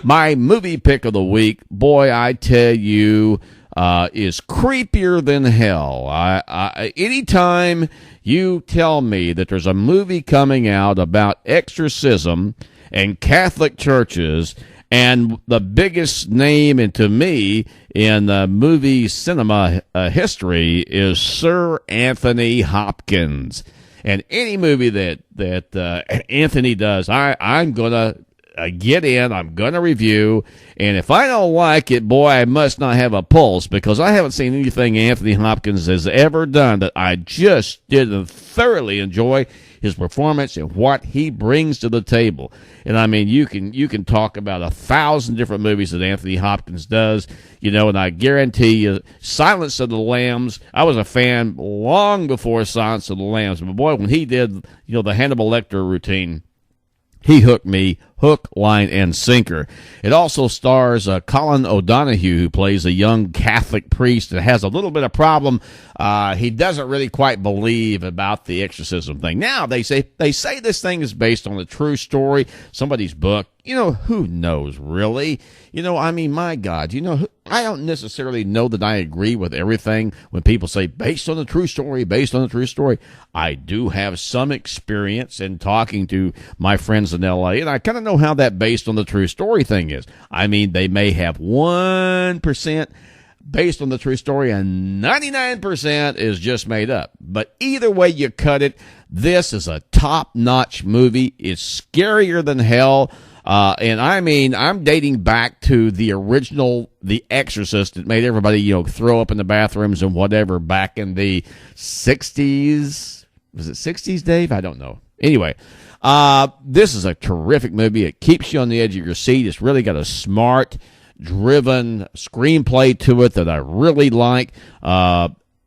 My movie pick of the week, boy, I tell you, is creepier than hell. Anytime you tell me that there's a movie coming out about exorcism and Catholic churches, and the biggest name, and to me, in movie cinema history is Sir Anthony Hopkins. And any movie that Anthony does, I'm going to get in, I'm going to review, and if I don't like it, boy, I must not have a pulse, because I haven't seen anything Anthony Hopkins has ever done that I just didn't thoroughly enjoy his performance and what he brings to the table. And I mean, you can talk about 1,000 different movies that Anthony Hopkins does, and I guarantee you, Silence of the Lambs, I was a fan long before Silence of the Lambs, but boy, when he did, the Hannibal Lecter routine, he hooked me, hook, line, and sinker. It also stars Colin O'Donoghue, who plays a young Catholic priest that has a little bit of problem. He doesn't really quite believe about the exorcism thing. Now, they say this thing is based on a true story, somebody's book. Who knows, really? My God, I don't necessarily know that I agree with everything when people say based on a true story, based on a true story. I do have some experience in talking to my friends in L.A., and I kind of know how that based on the true story thing is. They may have 1% based on the true story, and 99% is just made up. But either way you cut it, this is a top-notch movie. It's scarier than hell. And I'm dating back to the original The Exorcist that made everybody, throw up in the bathrooms and whatever back in the 60s. Was it 60s, Dave? I don't know. Anyway, this is a terrific movie. It keeps you on the edge of your seat. It's really got a smart, driven screenplay to it that I really like.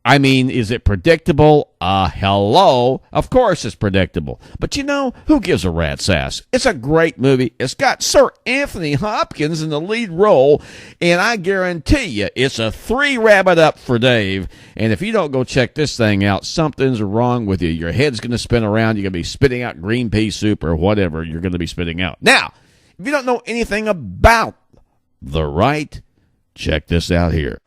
Is it predictable? Hello. Of course it's predictable. But who gives a rat's ass? It's a great movie. It's got Sir Anthony Hopkins in the lead role, and I guarantee you it's a 3-rabbit up for Dave. And if you don't go check this thing out, something's wrong with you. Your head's going to spin around. You're going to be spitting out green pea soup or whatever you're going to be spitting out. Now, if you don't know anything about the Rite, check this out here.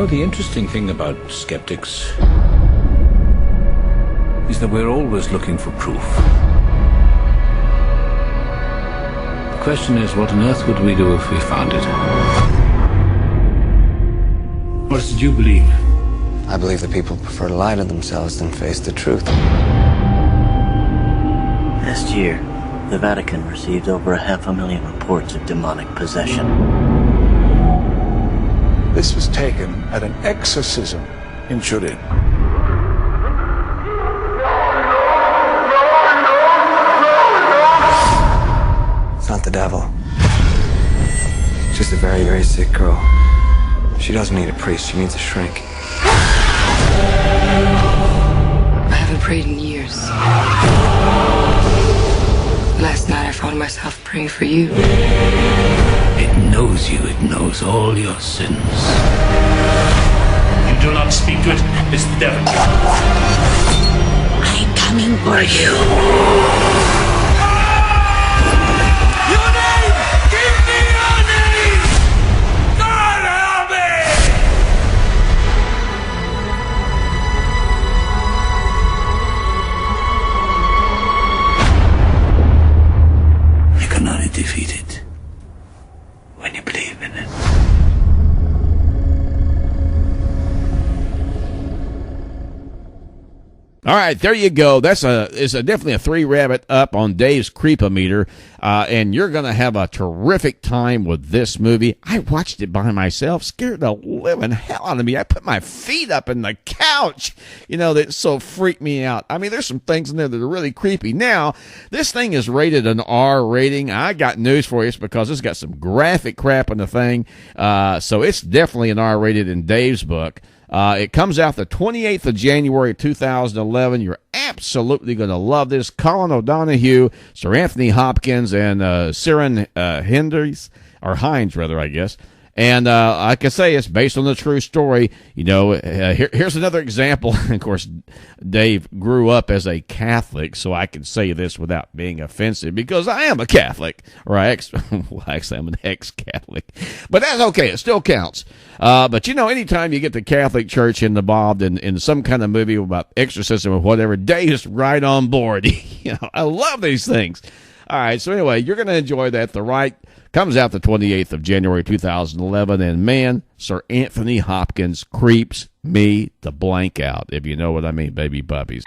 The interesting thing about skeptics is that we're always looking for proof. The question is, what on earth would we do if we found it? What did you believe? I believe that people prefer to lie to themselves than face the truth. Last year, the Vatican received over 500,000 reports of demonic possession. This was taken at an exorcism in Turin. It's not the devil. It's just a very, very sick girl. She doesn't need a priest. She needs a shrink. I haven't prayed in years. Last night I found myself praying for you. It knows you. It knows all your sins. You do not speak to it. It's the devil. I'm coming for you. Your name! Give me your name! God help You can only defeat it when you believe in it. All right, there you go. It's definitely a 3-rabbit up on Dave's Creepometer, and you're going to have a terrific time with this movie. I watched it by myself, scared the living hell out of me. I put my feet up in the couch, that so freaked me out. There's some things in there that are really creepy. Now, this thing is rated an R rating. I got news for you. It's because it's got some graphic crap in the thing, so it's definitely an R rated in Dave's book. It comes out the 28th of January 2011. You're absolutely going to love this. Colin O'Donoghue, Sir Anthony Hopkins, and Ciarán Hinds, or Hinds, rather, I guess. And like I say, it's based on the true story. You know, here's another example. Of course, Dave grew up as a Catholic, so I can say this without being offensive because I am a Catholic. Or well, actually, I'm an ex-Catholic. But that's okay. It still counts. But, you know, anytime you get the Catholic Church involved in some kind of movie about exorcism or whatever, Dave's right on board. You know, I love these things. All right, so anyway, you're going to enjoy that. The Rite comes out the 28th of January 2011, and man, Sir Anthony Hopkins creeps me the blank out, if you know what I mean, baby puppies.